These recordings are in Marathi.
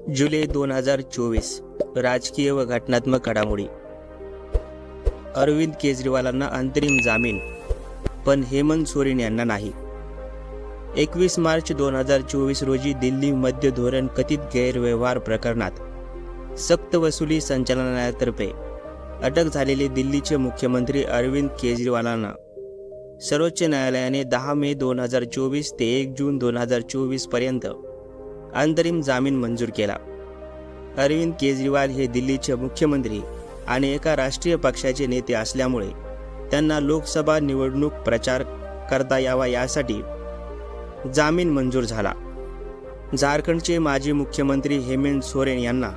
जुलै 2024 राजकीय व घटनात्मक घडामोडी. अरविंद केजरीवालांना अंतरिम जामीन, पण हेमंत सोरेन यांना नाही. 21 मार्च 2024 रोजी दिल्ली मद्य धोरण कथित गैरव्यवहार प्रकरणात सक्तवसुली संचालनालयातर्फे अटक झालेले दिल्लीचे मुख्यमंत्री अरविंद केजरीवालांना सर्वोच्च न्यायालयाने 10 मे 2024 ते 1 जून 2024 पर्यंत अंतरिम जामीन मंजूर केला. अरविंद केजरीवाल हे दिल्लीचे मुख्यमंत्री आणि एका राष्ट्रीय पक्षाचे नेते असल्यामुळे त्यांना लोकसभा निवडणूक प्रचार करता यावा यासाठी जामीन मंजूर झाला. झारखंडचे माजी मुख्यमंत्री हेमंत सोरेन यांना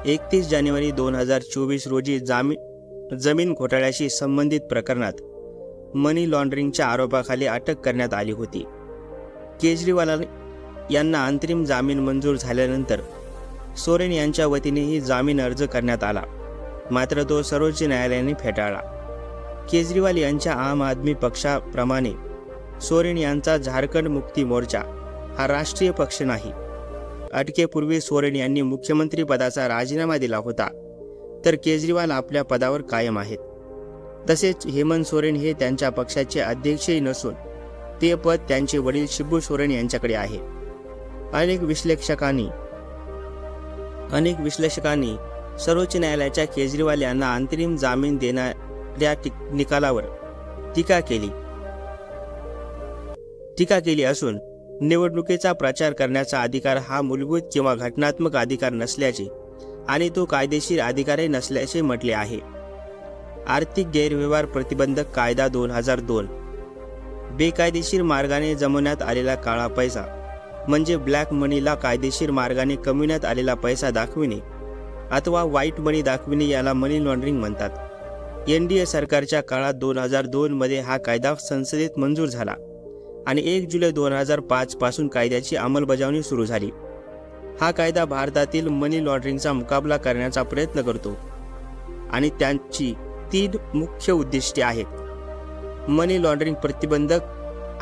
31 जानेवारी 2024 रोजी जमीन घोटाळ्याशी संबंधित प्रकरणात मनी लॉन्ड्रिंगच्या आरोपाखाली अटक करण्यात आली होती. केजरीवाल यांना अंतरिम जामीन मंजूर झाल्यानंतर सोरेन यांच्या वतीनेही जामीन अर्ज करण्यात आला, मात्र तो सर्वोच्च न्यायालयाने फेटाळला. केजरीवाल यांच्या आम आदमी पक्षाप्रमाणे सोरेन यांचा झारखंड मुक्ती मोर्चा हा राष्ट्रीय पक्ष नाही. अटकेपूर्वी सोरेन यांनी मुख्यमंत्री पदाचा राजीनामा दिला होता, तर केजरीवाल आपल्या पदावर कायम आहेत. तसेच हेमंत सोरेन हे त्यांच्या पक्षाचे अध्यक्षही नसून ते पद त्यांचे वडील शिबू सोरेन यांच्याकडे आहे. अनेक विश्लेषकांनी सर्वोच्च न्यायालयाच्या केजरीवाल यांना अंतरिम जामीन देणाऱ्या निकालावर टीका केली असून निवडणुकीचा प्रचार करण्याचा अधिकार हा मूलभूत किंवा घटनात्मक अधिकार नसल्याचे आणि तो कायदेशीर अधिकारही नसल्याचे म्हटले आहे. आर्थिक गैरव्यवहार प्रतिबंधक कायदा 2002 बेकायदेशीर मार्गाने जमवण्यात आलेला काळा पैसा म्हणजे ब्लॅक मनीला कायदेशीर मार्गाने कमविण्यात आलेला पैसा दाखविणे अथवा व्हाईट मनी दाखविणे याला मनी लॉन्ड्रिंग म्हणतात. NDA सरकारच्या काळात 2002 मध्ये हा कायदा संसदेत मंजूर झाला आणि 1 जुलै 2005 पासून कायद्याची अंमलबजावणी सुरू झाली. हा कायदा भारतातील मनी लॉन्ड्रिंगचा मुकाबला करण्याचा प्रयत्न करतो आणि त्यांची 3 मुख्य उद्दिष्टे आहेत: मनी लॉन्ड्रिंग प्रतिबंधक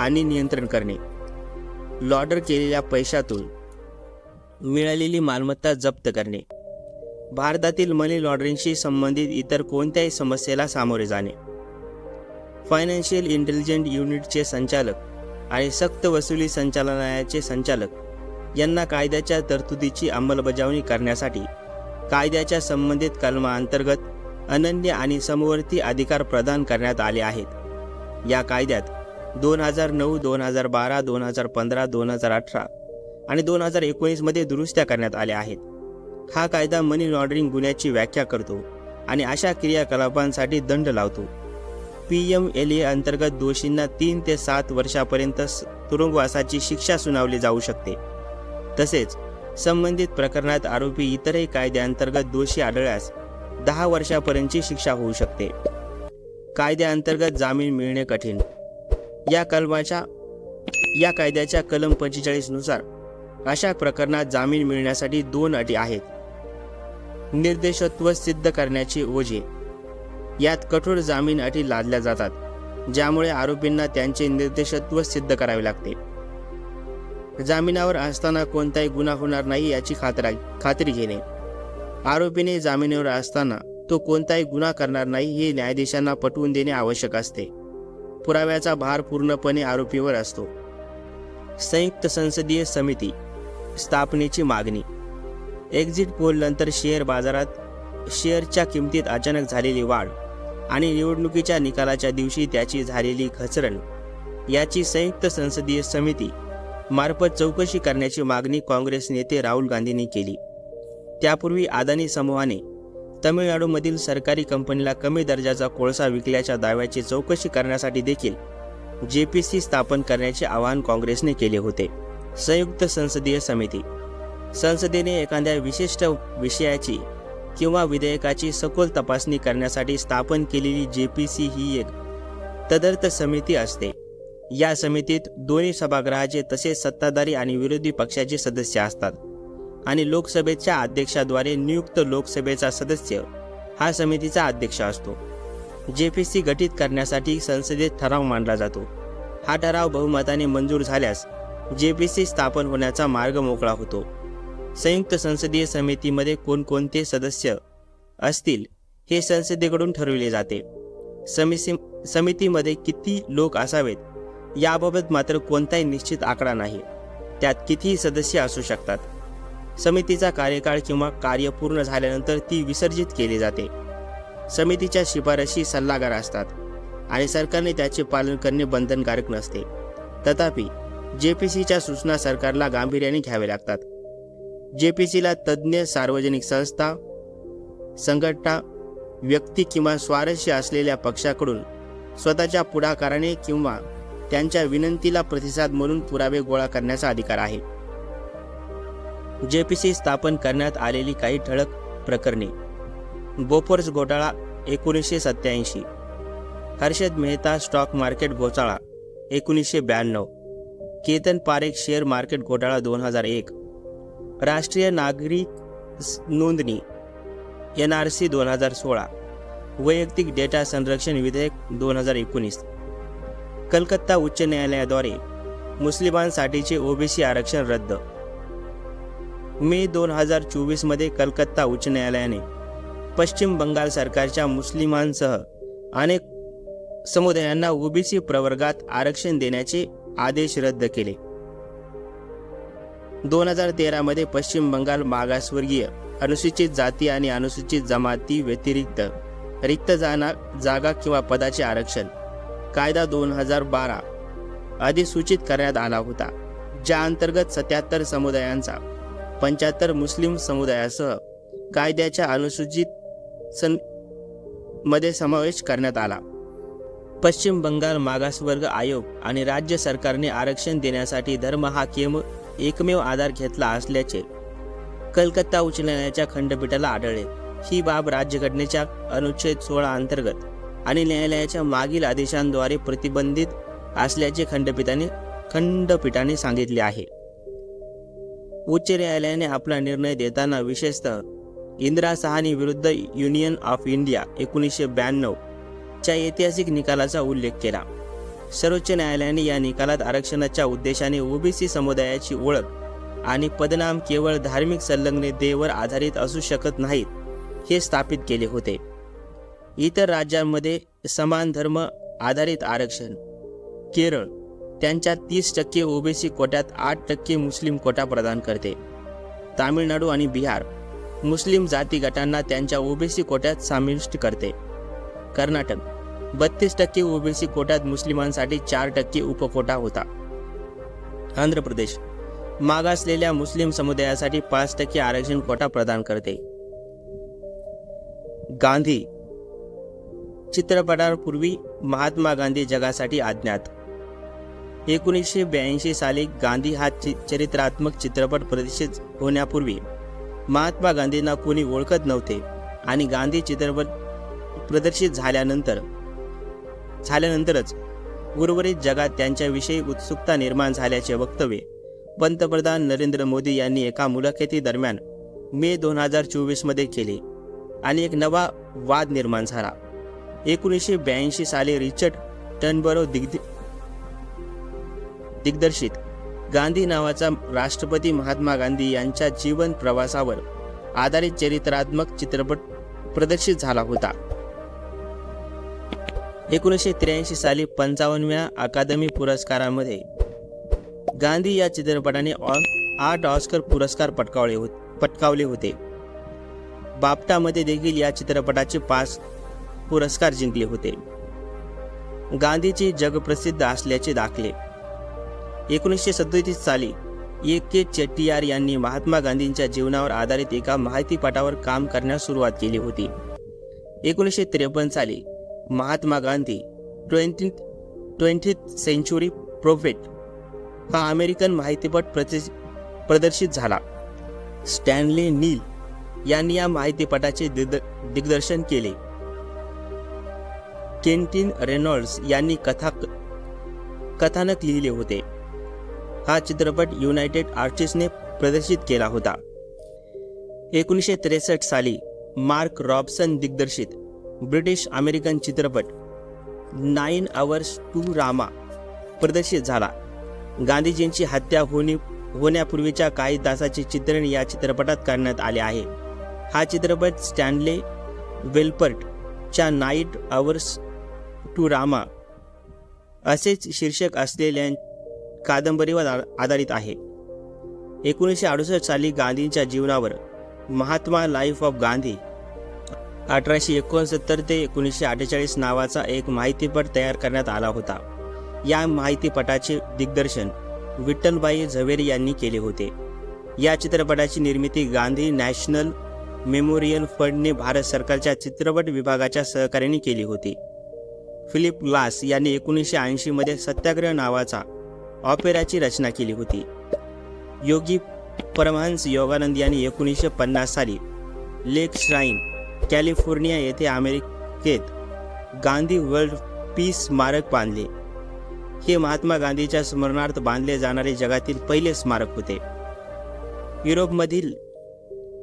आणि नियंत्रण करणे, लॉर्डर केलेल्या पैशातून मिळालेली मालमत्ता जप्त करणे, भारतातील मनी लॉन्ड्रिंगशी संबंधित इतर कोणत्याही समस्येला सामोरे जाणे. फायनान्शियल इंटेलिजन्स युनिटचे संचालक आणि सक्त वसुली संचालनालयाचे संचालक यांना कायद्याच्या तरतुदीची अंमलबजावणी करण्यासाठी कायद्याच्या संबंधित कलमांतर्गत अनन्य आणि समवर्ती अधिकार प्रदान करण्यात आले आहेत. या कायद्यात 2009, 2012, 2015, 2018 आणि 2019 मध्ये दुरुस्त्या करण्यात आल्या आहेत. हा कायदा मनी लॉन्ड्रिंग गुन्ह्याची व्याख्या करतो आणि अशा क्रियाकलापांसाठी दंड लावतो. PMLA अंतर्गत दोषींना 3 ते 7 वर्षापर्यंत तुरुंगवासाची शिक्षा सुनावली जाऊ शकते. तसेच संबंधित प्रकरणात आरोपी इतरही कायद्याअंतर्गत दोषी आढळल्यास 10 वर्षापर्यंतची शिक्षा होऊ शकते. कायद्याअंतर्गत जामीन मिळणे कठीण. या कायद्याच्या कलम 45 नुसार अशा प्रकरणात जामीन मिळण्यासाठी 2 अटी आहेत. निर्दोषत्व सिद्ध करण्याचे ओझे. यात कठोर जामीन अटी लादल्या जातात, ज्यामुळे आरोपींना त्यांचे निर्दोषत्व सिद्ध करावे लागते. जामिनावर असताना कोणताही गुन्हा होणार नाही याची खात्री घेणे. आरोपीने जामिनावर असताना तो कोणताही गुन्हा करणार नाही हे न्यायाधीशांना पटवून देणे आवश्यक असते. पुराव्याचा भार पूर्णपणे आरोपीवर असतो. संयुक्त संसदीय समिती स्थापनेची मागणी. एक्झिट पोल नंतर शेअर बाजारात शेअरच्या किमतीत अचानक झालेली वाढ आणि निवडणुकीच्या निकालाच्या दिवशी त्याची झालेली घसरण याची संयुक्त संसदीय समिती मार्फत चौकशी करण्याची मागणी काँग्रेस नेते राहुल गांधींनी केली. त्यापूर्वी अदानी समूहाने तमिळनाडूमधील सरकारी कंपनीला कमी दर्जाचा कोळसा विकल्याच्या दाव्याची चौकशी करण्यासाठी देखील JPC स्थापन करण्याचे आवाहन काँग्रेसने केले होते. संयुक्त संसदीय समिती. संसदेने एखाद्या विशिष्ट विषयाची किंवा विधेयकाची सखोल तपासणी करण्यासाठी स्थापन केलेली JPC ही एक तदर्थ समिती असते. या समितीत दोन्ही सभागृहाचे तसेच सत्ताधारी आणि विरोधी पक्षाचे सदस्य असतात आणि लोकसभेच्या अध्यक्षाद्वारे नियुक्त लोकसभेचा सदस्य हा समितीचा अध्यक्ष असतो. JPC गठीत करण्यासाठी संसदेत ठराव मांडला जातो. हा ठराव बहुमताने मंजूर झाल्यास JPC स्थापन होण्याचा मार्ग मोकळा होतो. संयुक्त संसदीय समितीमध्ये कोणकोणते सदस्य असतील हे संसदेकडून ठरविले जाते. समितीमध्ये किती लोक असावेत याबाबत मात्र कोणताही निश्चित आकडा नाही. त्यात कितीही सदस्य असू शकतात. समितीचा कार्यकाळ किंवा कार्य पूर्ण झाल्यानंतर ती विसर्जित केली जाते. समितीच्या शिफारशी सल्लागार असतात आणि सरकारने त्याचे पालन करणे बंधनकारक नसते. तथापि JPCच्या सूचना सरकारला गांभीर्याने घ्यावे लागतात. JPCला तज्ज्ञ, सार्वजनिक संस्था, संघटना, व्यक्ती किंवा स्वारस्य असलेल्या पक्षाकडून स्वतःच्या पुढाकाराने किंवा त्यांच्या विनंतीला प्रतिसाद म्हणून पुरावे गोळा करण्याचा अधिकार आहे. JPC स्थापन करण्यात आलेली काही ठळक प्रकरणे: बोफोर्स घोटाळा 1987, हर्षद मेहता स्टॉक मार्केट घोटाळा 1992, केतन पारेख शेअर मार्केट घोटाळा 2001, राष्ट्रीय नागरिक नोंदणी NRC 2016, वैयक्तिक डेटा संरक्षण विधेयक 2019, कलकत्ता उच्च न्यायालयाद्वारे मुस्लिमांसाठीचे OBC आरक्षण रद्द. मे 2024 मध्ये कलकत्ता उच्च न्यायालयाने पश्चिम बंगाल सरकारच्या मुस्लिमांसह अनेक समुदायांना OBC प्रवर्गात आरक्षण देण्याचे आदेश रद्द केले. 2013 मध्ये पश्चिम बंगाल मागासवर्गीय, अनुसूचित जाती आणि अनुसूचित जमाती व्यतिरिक्त रिक्त जागा किंवा पदाचे आरक्षण कायदा 2012 अधिसूचित करण्यात आला होता, ज्या अंतर्गत 77 समुदायांचा 75 मुस्लिम समुदायासह कायद्याच्या अनुसूचित मध्ये समावेश करण्यात आला. पश्चिम बंगाल मागासवर्ग आयोग आणि राज्य सरकारने आरक्षण देण्यासाठी धर्म हा एकमेव आधार घेतला असल्याचे कलकत्ता उच्च न्यायालयाच्या खंडपीठाला आढळले. ही बाब राज्यघटनेच्या अनुच्छेद 16 अंतर्गत आणि न्यायालयाच्या मागील आदेशांद्वारे प्रतिबंधित असल्याचे खंडपीठाने सांगितले आहे. उच्च न्यायालयाने आपला निर्णय देताना विशेषतः इंदिरा साहनी विरुद्ध युनियन ऑफ इंडिया 1992 च्या ऐतिहासिक निकालाचा उल्लेख केला. सर्वोच्च न्यायालयाने या निकालात आरक्षणाच्या उद्देशाने OBC समुदायाची ओळख आणि पदनाम केवळ धार्मिक संलग्नतेवर आधारित असू शकत नाहीत हे स्थापित केले होते. इतर राज्यांमध्ये समान धर्म आधारित आरक्षण: केरळ त्यांच्या 30% OBC कोट्यात 8% मुस्लिम कोटा प्रदान करते. तामिळनाडू आणि बिहार मुस्लिम जाती गटांना त्यांच्या OBC कोट्यात समाविष्ट करते. कर्नाटक 32% OBC कोट्यात मुस्लिमांसाठी 4% उपकोटा होता. आंध्र प्रदेश मागासलेल्या मुस्लिम समुदायासाठी 5% आरक्षण कोटा प्रदान करते. गांधी चित्रपटापूर्वी महात्मा गांधी जगासाठी अज्ञात. 1982 साली गांधी हा चरित्रात्मक चित्रपट प्रदर्शित होण्यापूर्वी महात्मा गांधींना कोणी ओळखत नव्हते आणि गांधी चित्रपट प्रदर्शित झाल्यानंतरच उर्वरित जगात त्यांच्याविषयी उत्सुकता निर्माण झाल्याचे वक्तव्य पंतप्रधान नरेंद्र मोदी यांनी एका मुलाखती दरम्यान मे 2024 मध्ये केले आणि एक नवा वाद निर्माण झाला. 1982 साली रिचर्ड टर्नबरो दिग्दर्शित गांधी नावाचा राष्ट्रपती महात्मा गांधी यांच्या जीवन प्रवासावर आधारित चरित्रात्मक चित्रपट प्रदर्शित झाला होता. 1983 साली 55व्या अकादमी पुरस्कारांमध्ये गांधी या चित्रपटाने 8 ऑस्कर पुरस्कार पटकावले होते. बाफ्टामध्ये देखील या चित्रपटाचे 5 पुरस्कार जिंकले होते. गांधीचे जगप्रसिद्ध असल्याचे दाखले: 1937 साली A.K. चेट्टियार यांनी महात्मा गांधींच्या जीवनावर आधारित एका माहितीपटावर काम करण्यास सुरुवात केली होती. 1953 साली Mahatma Gandhi 20th century prophet हा अमेरिकन माहितीपट प्रदर्शित झाला. स्टॅनली नील यांनी या माहितीपटाचे दिग्दर्शन केले. केंटिन रेनॉल्ड्स यांनी कथानक लिहिले होते. हा चित्रपट युनायटेड आर्टिस्टने प्रदर्शित केला होता. 1963 साली मार्क रॉबसन दिग्दर्शित ब्रिटिश अमेरिकन चित्रपट 9 Hours to Rama प्रदर्शित झाला. गांधीजींची हत्या होण्यापूर्वीच्या काही तासाचे चित्रण या चित्रपटात करण्यात आले आहे. हा चित्रपट स्टॅनले वेलपर्टच्या नाईट अवर्स टू रामा असेच शीर्षक असलेल्या कादंबरीवर आधारित आहे. 1968 साली गांधींच्या जीवनावर महात्मा लाईफ ऑफ गांधी 1869 ते 1948 नावाचा एक माहितीपट तयार करण्यात आला होता. या माहितीपटाचे दिग्दर्शन विठ्ठलभाई झवेरी यांनी केले होते. या चित्रपटाची निर्मिती गांधी नॅशनल मेमोरियल फंडने भारत सरकारच्या चित्रपट विभागाच्या सहकार्याने केली होती. फिलिप ग्लास यांनी 1980 मध्ये सत्याग्रह नावाचा ऑपेराची रचना केली होती. योगी परमहंस योगानंद यांनी 1950 साली लेक श्राईन कॅलिफोर्निया येथे अमेरिकेत गांधी वर्ल्ड पीस स्मारक बांधले. हे महात्मा गांधीच्या स्मरणार्थ बांधले जाणारे जगातील पहिले स्मारक होते. युरोपमधील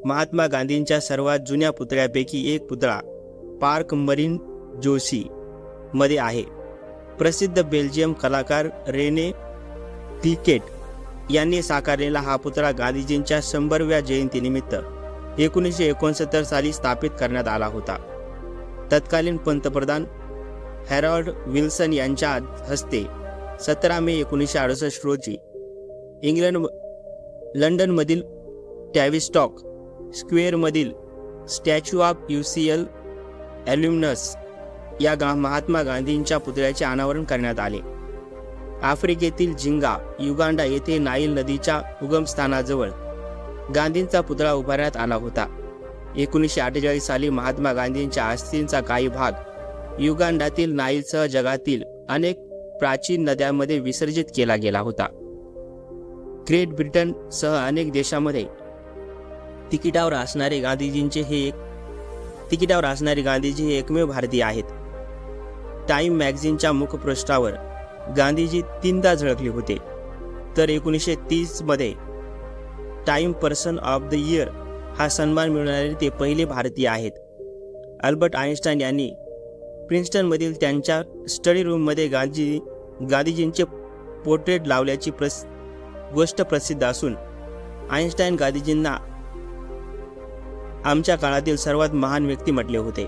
महात्मा गांधींच्या सर्वात जुन्या पुतळ्यापैकी एक पुतळा पार्क मरीन जोशी मध्ये आहे. प्रसिद्ध बेल्जियम कलाकार रेने क्लिकेट यांनी साकारलेला हा पुतळा गांधीजींच्या 100व्या जयंतीनिमित्त 1969 साली स्थापित करण्यात आला होता. तत्कालीन पंतप्रधान हॅरॉल्ड विल्सन यांच्या हस्ते 17 मे 1968 रोजी लंडनमधील टॅविस्टॉक स्क्वेअरमधील स्टॅच्यू ऑफ UCL ॲल्युमिनस या महात्मा गांधींच्या पुतळ्याचे अनावरण करण्यात आले. आफ्रिकेतील जिंगा युगांडा येथे नाईल नदीच्या उगमस्थानाजवळ गांधींचा पुतळा उभारण्यात आला होता. 1948 साली महात्मा गांधींच्या अस्थींचा काही भाग युगांडातील नाईलसह जगातील अनेक प्राचीन नद्यांमध्ये विसर्जित केला गेला होता. ग्रेट ब्रिटनसह अनेक देशांमध्ये तिकिटावर असणारे गांधीजी हे एकमेव भारतीय आहेत. टाइम मॅगझिनच्या मुखपृष्ठावर गांधीजी 3दा झळकले होते. तर 1930 मध्ये time person of the year हा सन्मान मिळवणारे ते पहिले भारतीय आहेत. अल्बर्ट आइन्स्टाईन यांनी प्रिन्स्टनमधील त्यांच्या स्टडी रूममध्ये गांधीजींचे पोर्ट्रेट लावल्याची गोष्ट प्रसिद्ध असून आइन्स्टाईन गांधीजींना आमच्या काळातील सर्वात महान व्यक्ती म्हटले होते.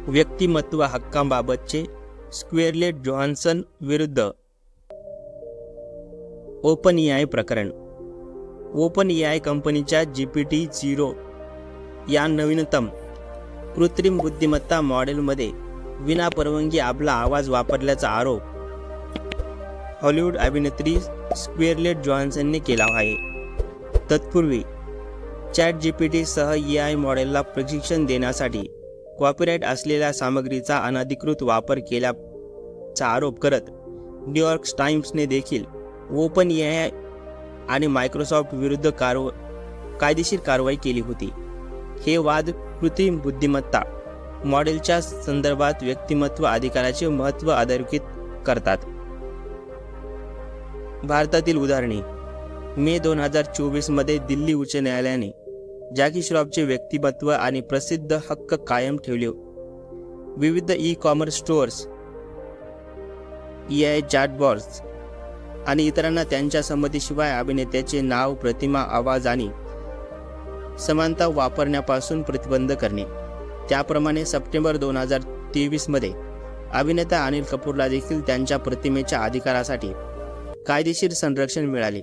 व्यक्तिमत्व हक्कांबाबतचे स्क्वेअरलेट जोहान्सन विरुद्ध ओपन AI प्रकरण. ओपन AI कंपनीच्या GPT-0 या नवीनतम कृत्रिम बुद्धिमत्ता मॉडेलमध्ये विनापरवानगी आपला आवाज वापरल्याचा आरोप हॉलिवूड अभिनेत्री स्क्वेअरलेट जोहान्सनने केला आहे. तत्पूर्वी ChatGPT सह AI मॉडेलला प्रशिक्षण देण्यासाठी कॉपीराइट असलेल्या सामग्रीचा अनधिकृत वापर केल्याचा आरोप करत न्यूयॉर्क टाइम्सने देखील ओपन AI आणि मायक्रोसॉफ्ट विरुद्ध कायदेशीर कारवाई केली होती. हे वाद कृत्रिम बुद्धिमत्ता मॉडेलच्या संदर्भात व्यक्तिमत्व अधिकाराचे महत्त्व अधोरेखित करतात. भारतातील उदाहरणे. मे 2024 मध्ये दिल्ली उच्च न्यायालयाने जॅकी श्रॉफचे व्यक्तिमत्व आणि प्रसिद्ध हक्क कायम ठेवले. विविध ई-कॉमर्स स्टोअर्स, AI चॅटबॉट्स आणि इतरांना त्यांच्या संमतीशिवाय अभिनेत्याचे नाव, प्रतिमा, आवाज आणि समानता वापरण्यापासून प्रतिबंध करणे. त्याप्रमाणे सप्टेंबर 2023 मध्ये अभिनेता अनिल कपूरला देखील त्यांच्या प्रतिमेच्या अधिकारासाठी कायदेशीर संरक्षण मिळाले.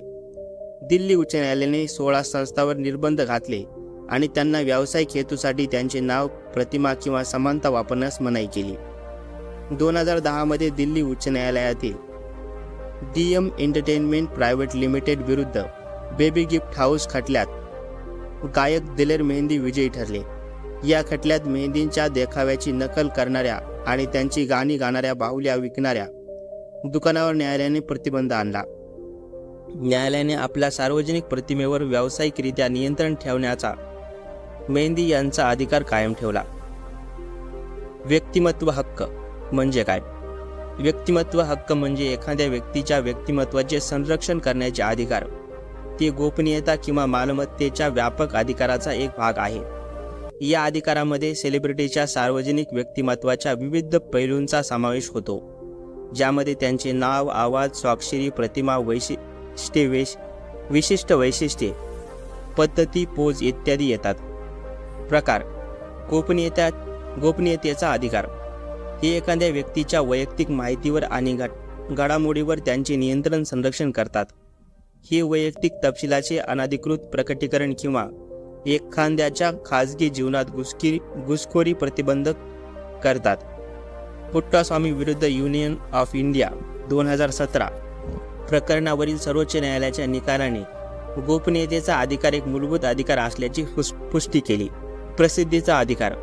दिल्ली उच्च न्यायालयाने 16 संस्थांवर निर्बंध घातले आणि त्यांना व्यावसायिक हेतूसाठी त्यांचे नाव, प्रतिमा किंवा समानता वापरण्यास मनाई केली. 2010 मध्ये दिल्ली उच्च न्यायालयातील DM एंटरटेनमेंट प्रायव्हेट लिमिटेड विरुद्ध बेबी गिफ्ट हाऊस खटल्यात गायक दिलेर मेहंदी विजयी ठरले. या खटल्यात मेहंदींच्या देखाव्याची नकल करणाऱ्या आणि त्यांची गाणी गाणाऱ्या बाहुल्या विकणाऱ्या दुकानावर न्यायालयाने प्रतिबंध आणला. न्यायालयाने आपल्या सार्वजनिक प्रतिमेवर व्यावसायिकरित्या नियंत्रण ठेवण्याचा मेहंदी यांचा अधिकार कायम ठेवला. व्यक्तिमत्व हक्क म्हणजे काय? व्यक्तिमत्व हक्क म्हणजे एखाद्या व्यक्तीच्या व्यक्तिमत्वाचे संरक्षण करण्याचे अधिकार. ते गोपनीयता किंवा मालमत्तेच्या व्यापक अधिकाराचा एक भाग आहे. या अधिकारामध्ये सेलिब्रिटीच्या सार्वजनिक व्यक्तिमत्वाच्या विविध पैलूंचा समावेश होतो. ज्यामध्ये त्यांचे नाव, आवाज, स्वाक्षरी, प्रतिमा, विशिष्ट वैशिष्ट्ये, पद्धती, पोज इत्यादी येतात. प्रकार: गोपनीयतेचा अधिकार. हे एखाद्या व्यक्तीच्या वैयक्तिक माहितीवर आणि घडामोडीवर त्यांचे नियंत्रण संरक्षण करतात. हे वैयक्तिक तपशिलाचे अनधिकृत प्रकटीकरण किंवा एखाद्याच्या खाजगी जीवनात घुसखोरी प्रतिबंधक करतात. पुट्टास्वामी विरुद्ध युनियन ऑफ इंडिया 2017 प्रकरणावरील सर्वोच्च न्यायालयाच्या निकालाने गोपनीयतेचा अधिकार एक मूलभूत अधिकार असल्याची पुष्टी केली. प्रसिद्धीचा अधिकार.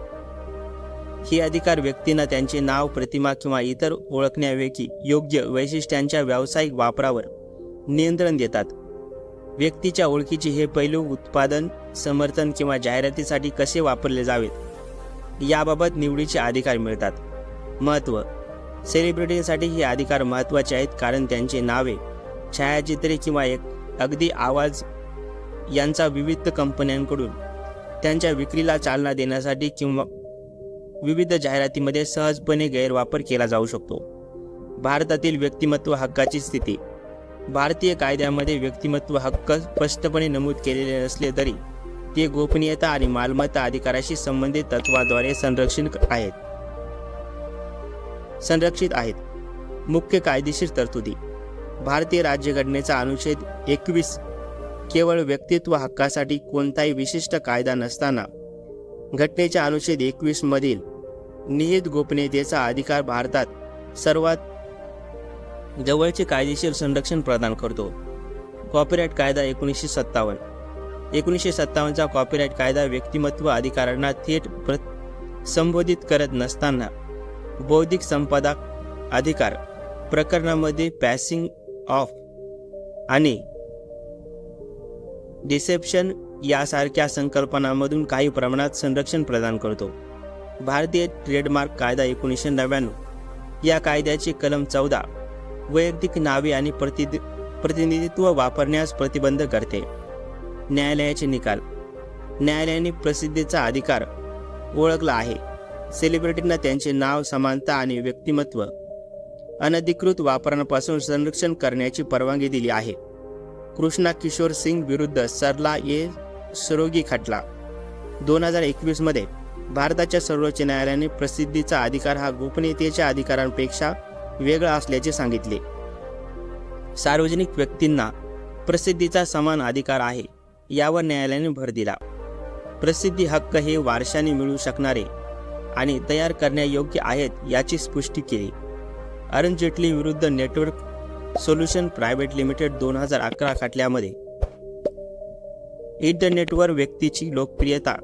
हे अधिकार व्यक्तींना त्यांचे नाव, प्रतिमा किंवा इतर ओळखण्यायोग्य योग्य वैशिष्ट्यांच्या व्यावसायिक वापरावर नियंत्रण देतात. व्यक्तीच्या ओळखीचे हे पैलू उत्पादन, समर्थन किंवा जाहिरातीसाठी कसे वापरले जावेत याबाबत निवडीचे अधिकार मिळतात. महत्त्व. सेलिब्रिटींसाठी हे अधिकार महत्त्वाचे आहेत कारण त्यांचे नावे, छायाचित्रे किंवा अगदी आवाज यांचा विविध कंपन्यांकडून त्यांच्या विक्रीला चालना देण्यासाठी किंवा विविध जाहिरातीमध्ये सहजपणे गैरवापर केला जाऊ शकतो. भारतातील व्यक्तिमत्व हक्काची स्थिती. भारतीय कायद्यामध्ये व्यक्तिमत्व हक्क स्पष्टपणे नमूद केलेले नसले तरी ते गोपनीयता आणि मालमत्ता अधिकाराशी संबंधित तत्त्वाद्वारे संरक्षित आहेत. मुख्य कायदेशीर तरतुदी. भारतीय राज्यघटनेचा अनुच्छेद 21 केवळ व्यक्तित्व हक्कासाठी कोणताही विशिष्ट कायदा नसताना घटनेच्या अनुच्छेद 21 मधील निहित गोपनीयतेचा अधिकार भारतात सर्वात जवळचे कायदेशीर संरक्षण प्रदान करतो. कॉपीराइट कायदा 1957 कॉपीराइट कायदा व्यक्तिमत्व अधिकारांना थेट संबोधित करत नसताना बौद्धिक संपदा अधिकार प्रकरणामध्ये पॅसिंग ऑफ आणि डिसेप्शन यासारख्या संकल्पनांमधून काही प्रमाणात संरक्षण प्रदान करतो. भारतीय ट्रेडमार्क कायदा 1999 या कायद्याचे कलम 14 वैयक्तिक नावे आणि प्रतिनिधित्व वापरण्यास प्रतिबंध करते. न्यायालयाचे निकाल. न्यायालयाने प्रसिद्धीचा अधिकार ओळखला आहे. सेलिब्रिटींना त्यांचे नाव, समानता आणि व्यक्तिमत्व अनधिकृत वापरापासून संरक्षण करण्याची परवानगी दिली आहे. कृष्णा किशोर सिंग विरुद्ध सरला ए सरोगी खटला 2021 मध्ये भारताच्या सर्वोच्च न्यायालयाने प्रसिद्धीचा अधिकार हा गोपनीयतेच्या अधिकारांपेक्षा वेगळा असल्याचे सांगितले. सार्वजनिक व्यक्तींना प्रसिद्धीचा समान अधिकार आहे यावर न्यायालयाने भर दिला. प्रसिद्धी हक्क हे वारशाने मिळू शकणारे आणि तयार करण्यायोग्य आहेत याची पुष्टी केली. अरुण जेटली विरुद्ध नेटवर्क सोल्युशन प्रायव्हेट लिमिटेड 2011 खटल्यामध्ये इंटरनेटवर व्यक्तीची लोकप्रियता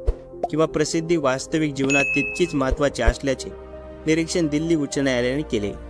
किंवा प्रसिद्धी वास्तविक जीवनात तितकीच महत्त्वाची असल्याचे निरीक्षण दिल्ली उच्च न्यायालयाने केले.